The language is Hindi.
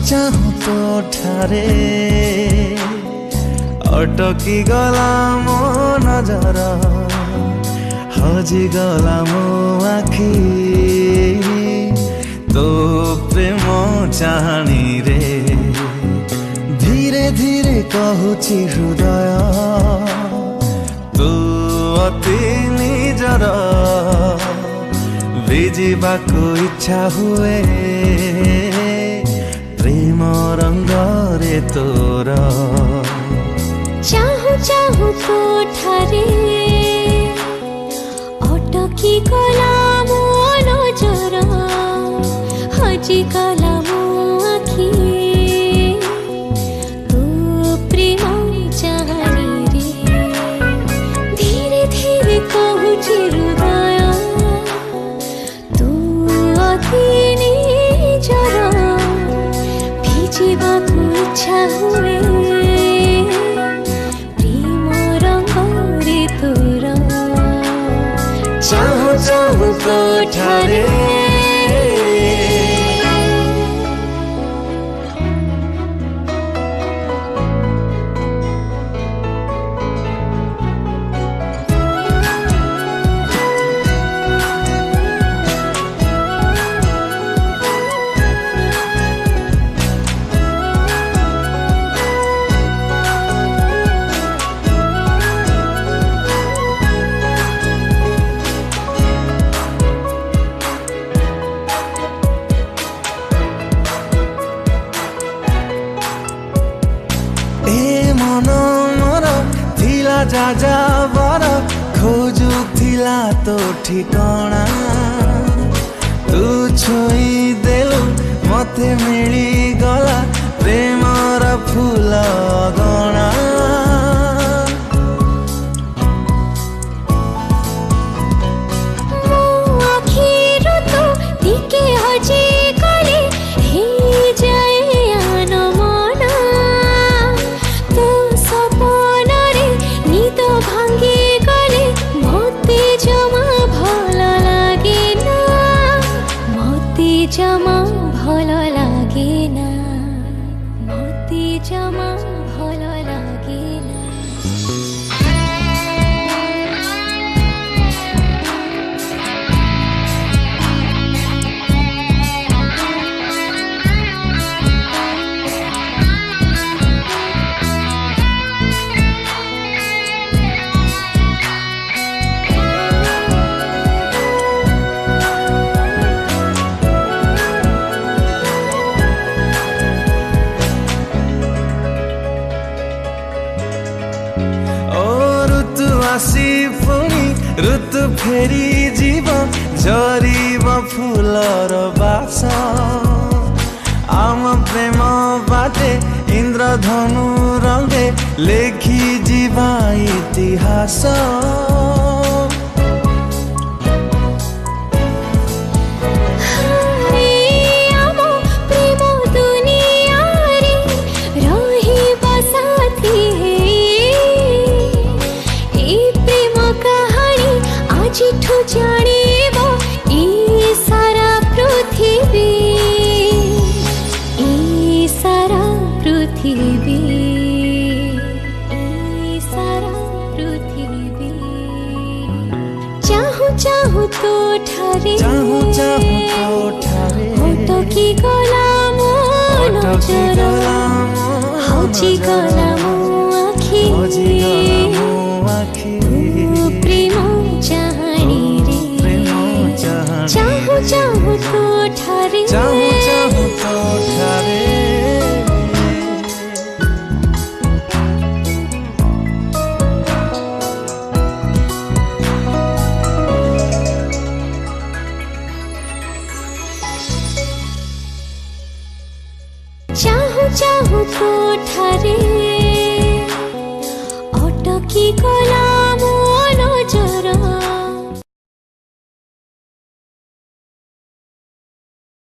चाहूँ तो ठारे अटकी गला मो नजर हजी गला मो आखी तो प्रेम चाहनी रे धीरे धीरे कहूची हृदय तू अति निजर भिजिबाको इच्छा हुए प्रेम रंग रे तोर चाहू चाहू तो ठारे अटकी गला मो नजर हजी गला मो आखी तू प्रेम चाहनी रे धीरे धीरे कहूची हृदय तू अति निजर भिजिबाको इच्छा हुए चाहूँ चाहूँ तो ठारे जा बर खोजु थिला तो ठिकणा तू छोई देलु मते मिली गला प्रेमर फूल गणा जमा भल लागे ना मते जमा भल लागे ना आसी पुणी ऋतु फेरी जीव झरीब फूलर बास आम प्रेम बाटे इंद्रधनु रंगे लेखी जीवा इतिहास चिठू जानिबो ई सारा पृथ्वी चाहूँ चाहूँ तो ठारे अटकी गला मो नजर हजी गला मो आखी